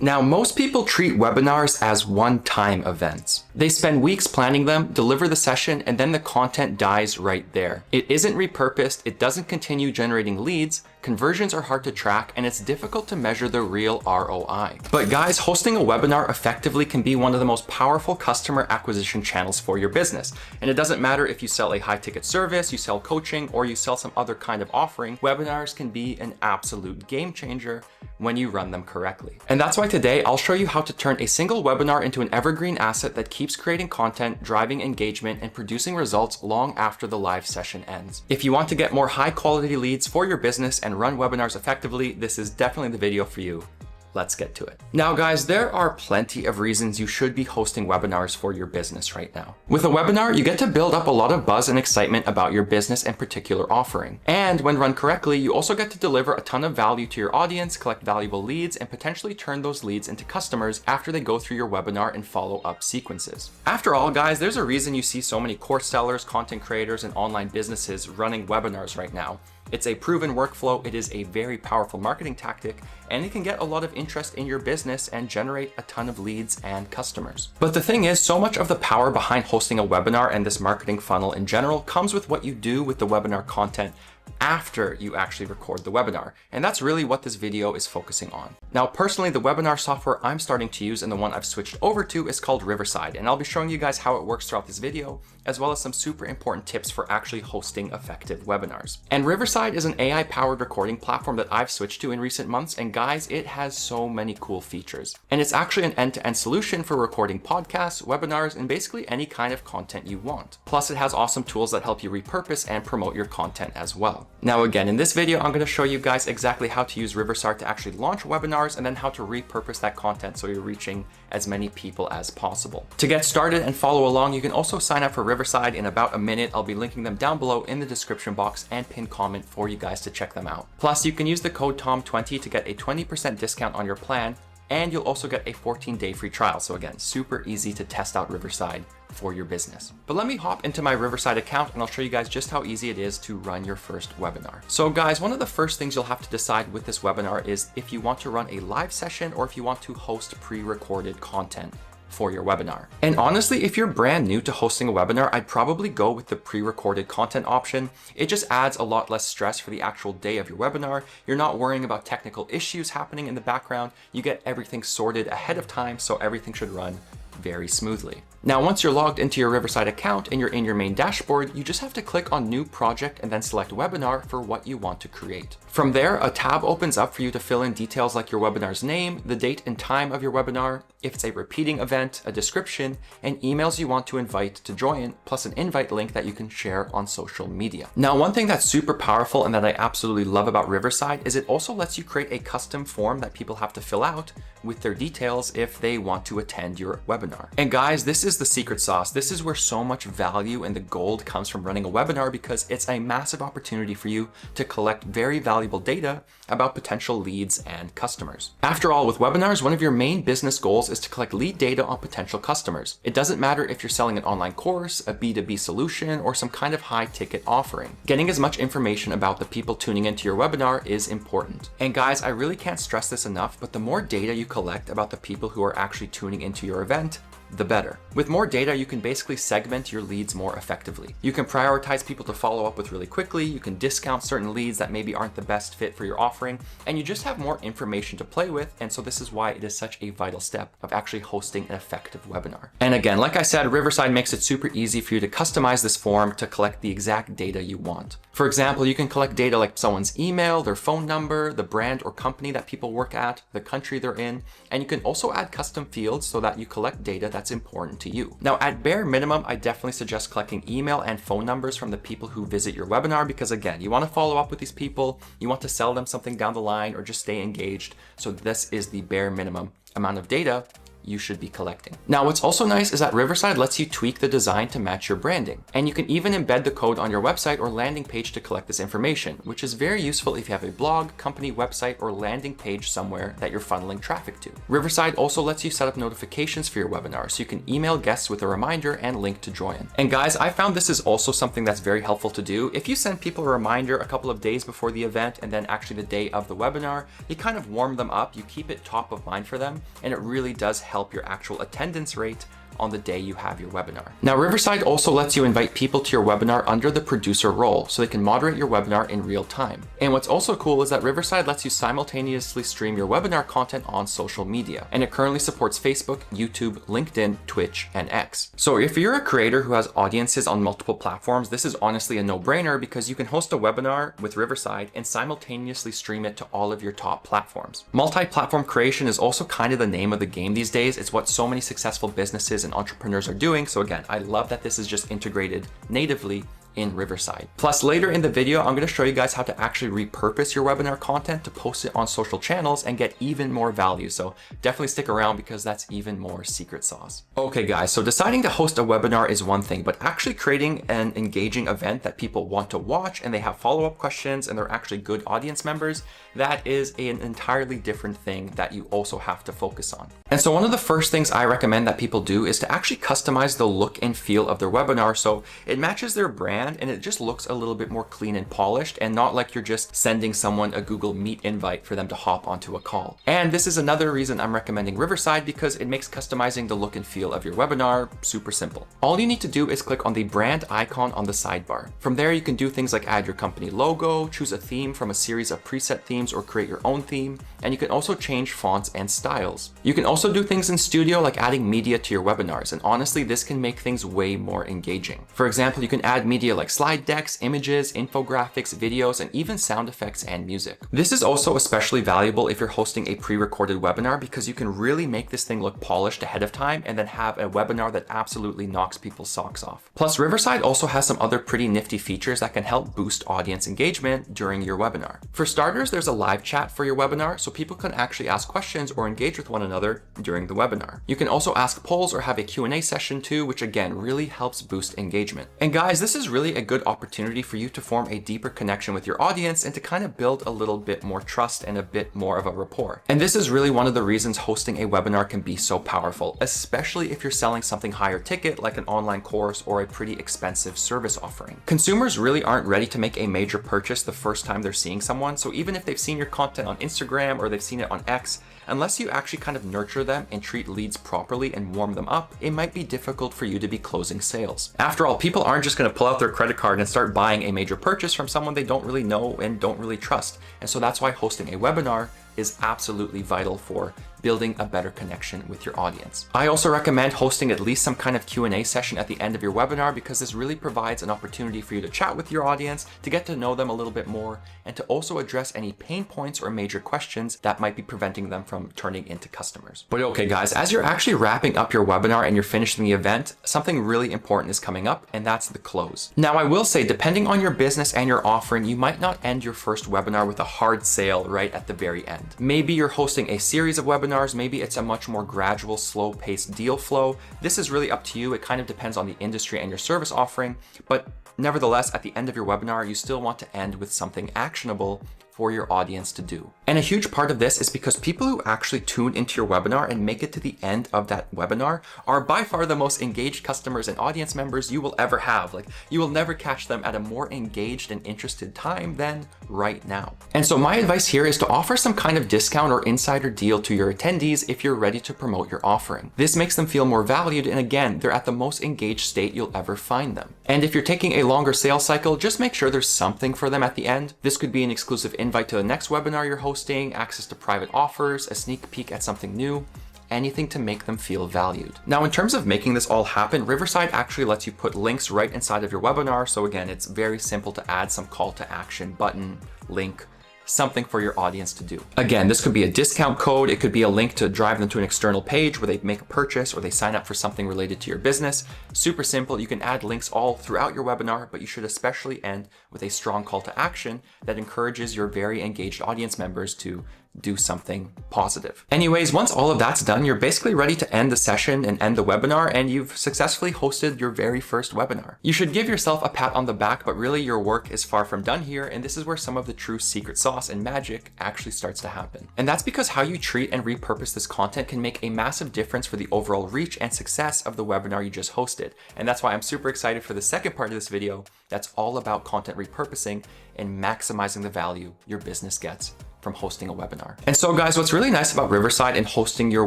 Now, most people treat webinars as one-time events. They spend weeks planning them, deliver the session, and then the content dies right there. It isn't repurposed, it doesn't continue generating leads, conversions are hard to track, and it's difficult to measure the real ROI. But guys, hosting a webinar effectively can be one of the most powerful customer acquisition channels for your business. And it doesn't matter if you sell a high-ticket service, you sell coaching, or you sell some other kind of offering, webinars can be an absolute game changer when you run them correctly. And that's why today I'll show you how to turn a single webinar into an evergreen asset that keeps creating content, driving engagement, and producing results long after the live session ends. If you want to get more high-quality leads for your business and run webinars effectively, this is definitely the video for you. Let's get to it. Now guys, there are plenty of reasons you should be hosting webinars for your business right now. With a webinar, you get to build up a lot of buzz and excitement about your business and particular offering. And when run correctly, you also get to deliver a ton of value to your audience, collect valuable leads, and potentially turn those leads into customers after they go through your webinar and follow-up sequences. After all, guys, there's a reason you see so many course sellers, content creators, and online businesses running webinars right now. It's a proven workflow, it is a very powerful marketing tactic, and it can get a lot of interest in your business and generate a ton of leads and customers. But the thing is, so much of the power behind hosting a webinar and this marketing funnel in general comes with what you do with the webinar content after you actually record the webinar. And that's really what this video is focusing on. Now, personally, the webinar software I'm starting to use and the one I've switched over to is called Riverside. And I'll be showing you guys how it works throughout this video, as well as some super important tips for actually hosting effective webinars. And Riverside is an AI-powered recording platform that I've switched to in recent months. And guys, it has so many cool features. And it's actually an end-to-end solution for recording podcasts, webinars, and basically any kind of content you want. Plus, it has awesome tools that help you repurpose and promote your content as well. Now again, in this video, I'm going to show you guys exactly how to use Riverside to actually launch webinars and then how to repurpose that content so you're reaching as many people as possible. To get started and follow along, you can also sign up for Riverside in about a minute. I'll be linking them down below in the description box and pinned comment for you guys to check them out. Plus, you can use the code TOM20 to get a 20% discount on your plan, and you'll also get a 14-day free trial. So again, super easy to test out Riverside for your business. But let me hop into my Riverside account and I'll show you guys just how easy it is to run your first webinar. So guys, one of the first things you'll have to decide with this webinar is if you want to run a live session or if you want to host pre-recorded content for your webinar. And honestly, if you're brand new to hosting a webinar, I'd probably go with the pre-recorded content option. It just adds a lot less stress for the actual day of your webinar. You're not worrying about technical issues happening in the background. You get everything sorted ahead of time, so everything should run very smoothly. Now, once you're logged into your Riverside account and you're in your main dashboard, you just have to click on New Project and then select Webinar for what you want to create. From there, a tab opens up for you to fill in details like your webinar's name, the date and time of your webinar, if it's a repeating event, a description, and emails you want to invite to join, plus an invite link that you can share on social media. Now, one thing that's super powerful and that I absolutely love about Riverside is it also lets you create a custom form that people have to fill out with their details if they want to attend your webinar. And guys, this is the secret sauce. This is where so much value and the gold comes from running a webinar, because it's a massive opportunity for you to collect very valuable data about potential leads and customers. After all, with webinars, one of your main business goals is to collect lead data on potential customers. It doesn't matter if you're selling an online course, a B2B solution, or some kind of high ticket offering. Getting as much information about the people tuning into your webinar is important. And guys, I really can't stress this enough, but the more data you collect about the people who are actually tuning into your event, the better. With more data, you can basically segment your leads more effectively. You can prioritize people to follow up with really quickly, you can discount certain leads that maybe aren't the best fit for your offering, and you just have more information to play with, and so this is why it is such a vital step of actually hosting an effective webinar. And again, like I said, Riverside makes it super easy for you to customize this form to collect the exact data you want. For example, you can collect data like someone's email, their phone number, the brand or company that people work at, the country they're in, and you can also add custom fields so that you collect data that's important to you. Now, at bare minimum, I definitely suggest collecting email and phone numbers from the people who visit your webinar, because again, you want to follow up with these people, you want to sell them something down the line or just stay engaged. So this is the bare minimum amount of data you should be collecting. Now, what's also nice is that Riverside lets you tweak the design to match your branding. And you can even embed the code on your website or landing page to collect this information, which is very useful if you have a blog, company website, or landing page somewhere that you're funneling traffic to. Riverside also lets you set up notifications for your webinar, so you can email guests with a reminder and link to join. And guys, I found this is also something that's very helpful to do. If you send people a reminder a couple of days before the event and then actually the day of the webinar, you kind of warm them up, you keep it top of mind for them, and it really does help your actual attendance rate on the day you have your webinar. Now, Riverside also lets you invite people to your webinar under the producer role, so they can moderate your webinar in real time. And what's also cool is that Riverside lets you simultaneously stream your webinar content on social media, and it currently supports Facebook, YouTube, LinkedIn, Twitch, and X. So if you're a creator who has audiences on multiple platforms, this is honestly a no-brainer because you can host a webinar with Riverside and simultaneously stream it to all of your top platforms. Multi-platform creation is also kind of the name of the game these days. It's what so many successful businesses and entrepreneurs are doing. So again, I love that this is just integrated natively in Riverside. Plus, later in the video, I'm going to show you guys how to actually repurpose your webinar content to post it on social channels and get even more value. So definitely stick around because that's even more secret sauce. Okay guys, so deciding to host a webinar is one thing, but actually creating an engaging event that people want to watch and they have follow-up questions and they're actually good audience members, that is an entirely different thing that you also have to focus on. And so one of the first things I recommend that people do is to actually customize the look and feel of their webinar so it matches their brand and it just looks a little bit more clean and polished and not like you're just sending someone a Google Meet invite for them to hop onto a call. And this is another reason I'm recommending Riverside because it makes customizing the look and feel of your webinar super simple. All you need to do is click on the brand icon on the sidebar. From there, you can do things like add your company logo, choose a theme from a series of preset themes, or create your own theme. And you can also change fonts and styles. You can also do things in Studio like adding media to your webinars. And honestly, this can make things way more engaging. For example, you can add media like slide decks, images, infographics, videos, and even sound effects and music. This is also especially valuable if you're hosting a pre-recorded webinar because you can really make this thing look polished ahead of time and then have a webinar that absolutely knocks people's socks off. Plus, Riverside also has some other pretty nifty features that can help boost audience engagement during your webinar. For starters, there's a live chat for your webinar so people can actually ask questions or engage with one another during the webinar. You can also ask polls or have a Q&A session too, which again really helps boost engagement. And guys, this is really a good opportunity for you to form a deeper connection with your audience and to kind of build a little bit more trust and a bit more of a rapport. And this is really one of the reasons hosting a webinar can be so powerful, especially if you're selling something higher ticket like an online course or a pretty expensive service offering. Consumers really aren't ready to make a major purchase the first time they're seeing someone, so even if they've seen your content on Instagram or they've seen it on X, unless you actually kind of nurture them and treat leads properly and warm them up, it might be difficult for you to be closing sales. After all, people aren't just going to pull out their credit card and start buying a major purchase from someone they don't really know and don't really trust. And so that's why hosting a webinar is absolutely vital for building a better connection with your audience. I also recommend hosting at least some kind of Q&A session at the end of your webinar because this really provides an opportunity for you to chat with your audience, to get to know them a little bit more, and to also address any pain points or major questions that might be preventing them from turning into customers. But okay guys, as you're actually wrapping up your webinar and you're finishing the event, something really important is coming up, and that's the close. Now I will say, depending on your business and your offering, you might not end your first webinar with a hard sale right at the very end. Maybe you're hosting a series of webinars, maybe it's a much more gradual, slow-paced deal flow. This is really up to you. It kind of depends on the industry and your service offering, but nevertheless, at the end of your webinar, you still want to end with something actionable for your audience to do. And a huge part of this is because people who actually tune into your webinar and make it to the end of that webinar are by far the most engaged customers and audience members you will ever have. Like, you will never catch them at a more engaged and interested time than right now. And so my advice here is to offer some kind of discount or insider deal to your attendees if you're ready to promote your offering. This makes them feel more valued, and again, they're at the most engaged state you'll ever find them. And if you're taking a longer sales cycle, just make sure there's something for them at the end. This could be an exclusive invite to the next webinar you're hosting, access to private offers, a sneak peek at something new, anything to make them feel valued. Now, in terms of making this all happen, Riverside actually lets you put links right inside of your webinar. So again, it's very simple to add some call to action button, link, something for your audience to do. Again, this could be a discount code. It could be a link to drive them to an external page where they make a purchase or they sign up for something related to your business. Super simple. You can add links all throughout your webinar, but you should especially end with a strong call to action that encourages your very engaged audience members to do something positive. Anyways, once all of that's done, you're basically ready to end the session and end the webinar, and you've successfully hosted your very first webinar. You should give yourself a pat on the back, but really your work is far from done here, and this is where some of the true secret sauce and magic actually starts to happen. And that's because how you treat and repurpose this content can make a massive difference for the overall reach and success of the webinar you just hosted. And that's why I'm super excited for the second part of this video that's all about content repurposing and maximizing the value your business gets from hosting a webinar. And so guys, what's really nice about Riverside and hosting your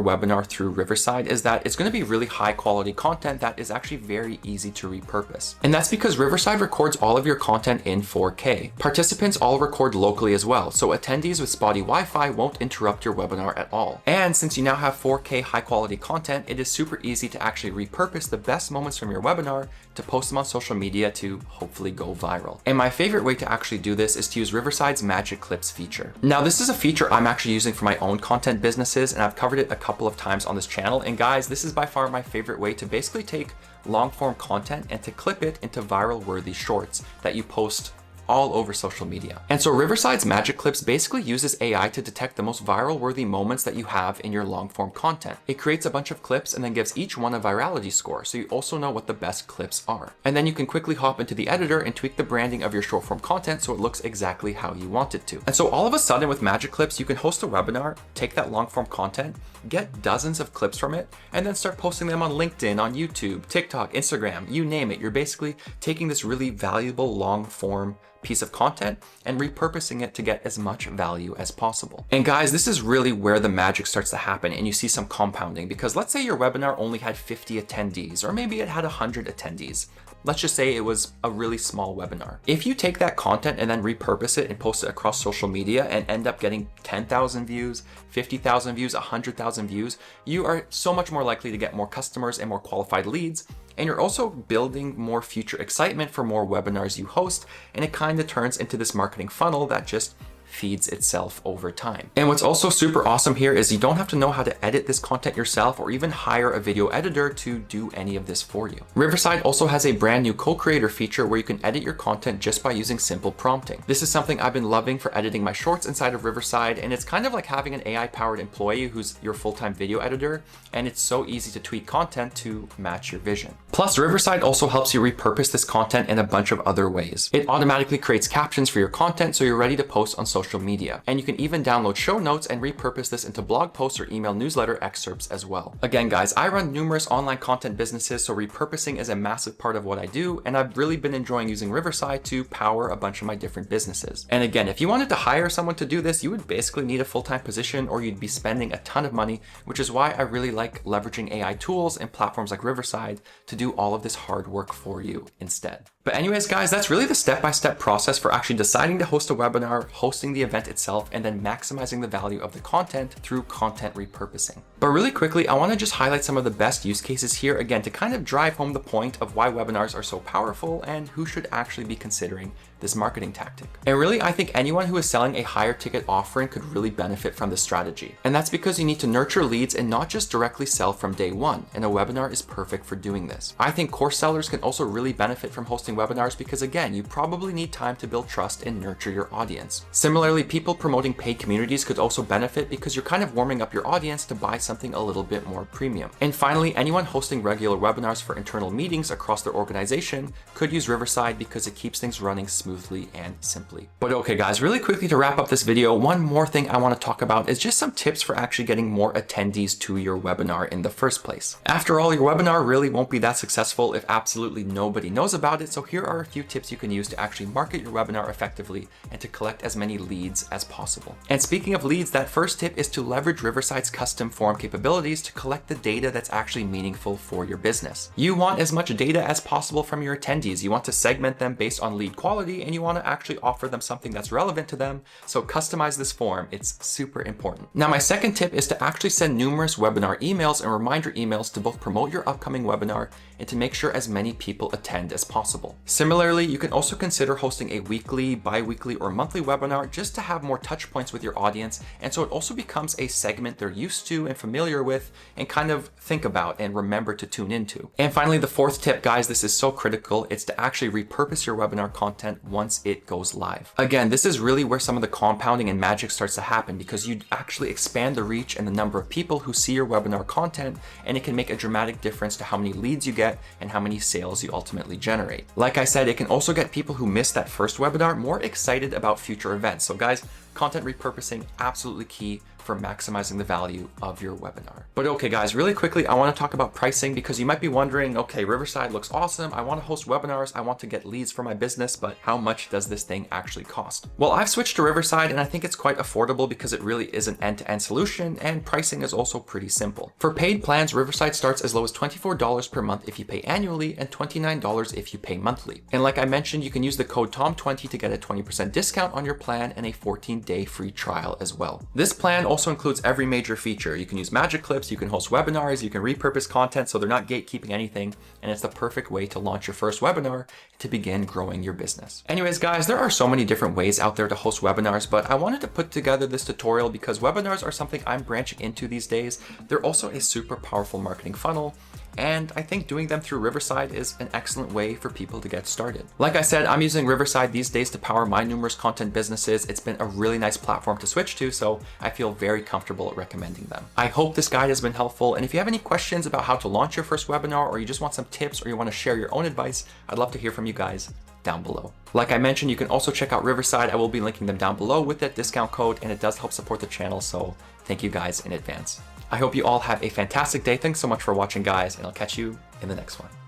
webinar through Riverside is that it's going to be really high quality content that is actually very easy to repurpose. And that's because Riverside records all of your content in 4K. Participants all record locally as well, so attendees with spotty Wi-Fi won't interrupt your webinar at all. And since you now have 4K high quality content, it is super easy to actually repurpose the best moments from your webinar to post them on social media to hopefully go viral. And my favorite way to actually do this is to use Riverside's Magic Clips feature. Now, this is a feature I'm actually using for my own content businesses, and I've covered it a couple of times on this channel. And guys, this is by far my favorite way to basically take long form content and to clip it into viral worthy shorts that you post all over social media. And so Riverside's Magic Clips basically uses AI to detect the most viral worthy moments that you have in your long form content. It creates a bunch of clips and then gives each one a virality score, so you also know what the best clips are. And then you can quickly hop into the editor and tweak the branding of your short form content so it looks exactly how you want it to. And so all of a sudden with Magic Clips, you can host a webinar, take that long form content, get dozens of clips from it, and then start posting them on LinkedIn, on YouTube, TikTok, Instagram, you name it. You're basically taking this really valuable long form piece of content and repurposing it to get as much value as possible. And guys, this is really where the magic starts to happen and you see some compounding, because let's say your webinar only had 50 attendees, or maybe it had 100 attendees. Let's just say it was a really small webinar. If you take that content and then repurpose it and post it across social media and end up getting 10,000 views, 50,000 views, 100,000 views, you are so much more likely to get more customers and more qualified leads. And you're also building more future excitement for more webinars you host, and it kind of turns into this marketing funnel that just feeds itself over time. And what's also super awesome here is you don't have to know how to edit this content yourself or even hire a video editor to do any of this for you. Riverside also has a brand new co-creator feature where you can edit your content just by using simple prompting. This is something I've been loving for editing my shorts inside of Riverside, and it's kind of like having an AI-powered employee who's your full-time video editor, and it's so easy to tweak content to match your vision. Plus, Riverside also helps you repurpose this content in a bunch of other ways. It automatically creates captions for your content so you're ready to post on social media. And you can even download show notes and repurpose this into blog posts or email newsletter excerpts as well. Again, guys, I run numerous online content businesses, so repurposing is a massive part of what I do, and I've really been enjoying using Riverside to power a bunch of my different businesses. And again, if you wanted to hire someone to do this, you would basically need a full-time position or you'd be spending a ton of money, which is why I really like leveraging AI tools and platforms like Riverside to do all of this hard work for you instead. But anyways, guys, that's really the step-by-step process for actually deciding to host a webinar, hosting the event itself, and then maximizing the value of the content through content repurposing. But really quickly, I want to just highlight some of the best use cases here, again, to kind of drive home the point of why webinars are so powerful and who should actually be considering this marketing tactic. And really, I think anyone who is selling a higher ticket offering could really benefit from this strategy. And that's because you need to nurture leads and not just directly sell from day one, and a webinar is perfect for doing this. I think course sellers can also really benefit from hosting webinars because, again, you probably need time to build trust and nurture your audience. Similarly, people promoting paid communities could also benefit because you're kind of warming up your audience to buy something a little bit more premium. And finally, anyone hosting regular webinars for internal meetings across their organization could use Riverside because it keeps things running smoothly and simply. But okay, guys, really quickly to wrap up this video, one more thing I want to talk about is just some tips for actually getting more attendees to your webinar in the first place. After all, your webinar really won't be that successful if absolutely nobody knows about it, so here are a few tips you can use to actually market your webinar effectively and to collect as many leads as possible. And speaking of leads, that first tip is to leverage Riverside's custom form capabilities to collect the data that's actually meaningful for your business. You want as much data as possible from your attendees. You want to segment them based on lead quality, and you want to actually offer them something that's relevant to them. So customize this form. It's super important. Now, my second tip is to actually send numerous webinar emails and reminder emails to both promote your upcoming webinar and to make sure as many people attend as possible. valuable. Similarly, you can also consider hosting a weekly, bi-weekly, or monthly webinar just to have more touch points with your audience, and so it also becomes a segment they're used to and familiar with and kind of think about and remember to tune into. And finally, the fourth tip, guys, this is so critical, it's to actually repurpose your webinar content once it goes live. Again, this is really where some of the compounding and magic starts to happen, because you actually expand the reach and the number of people who see your webinar content, and it can make a dramatic difference to how many leads you get and how many sales you ultimately generate. Like I said, it can also get people who missed that first webinar more excited about future events. So guys, content repurposing, absolutely key for maximizing the value of your webinar. But okay guys, really quickly, I want to talk about pricing, because you might be wondering, okay, Riverside looks awesome. I want to host webinars. I want to get leads for my business, but how much does this thing actually cost? Well, I've switched to Riverside and I think it's quite affordable because it really is an end-to-end solution, and pricing is also pretty simple. For paid plans, Riverside starts as low as $24 per month if you pay annually and $29 if you pay monthly. And like I mentioned, you can use the code TOM20 to get a 20% discount on your plan and a 14-day free trial as well. This plan also includes every major feature. You can use magic clips, you can host webinars, you can repurpose content, so they're not gatekeeping anything, and it's the perfect way to launch your first webinar to begin growing your business. Anyways, guys, there are so many different ways out there to host webinars, but I wanted to put together this tutorial because webinars are something I'm branching into these days. They're also a super powerful marketing funnel, and I think doing them through Riverside is an excellent way for people to get started. Like I said, I'm using Riverside these days to power my numerous content businesses. It's been a really nice platform to switch to, so I feel very comfortable at recommending them. I hope this guide has been helpful, and if you have any questions about how to launch your first webinar, or you just want some tips, or you want to share your own advice, I'd love to hear from you guys down below. Like I mentioned, you can also check out Riverside. I will be linking them down below with that discount code, and it does help support the channel, so thank you guys in advance. I hope you all have a fantastic day. Thanks so much for watching, guys, and I'll catch you in the next one.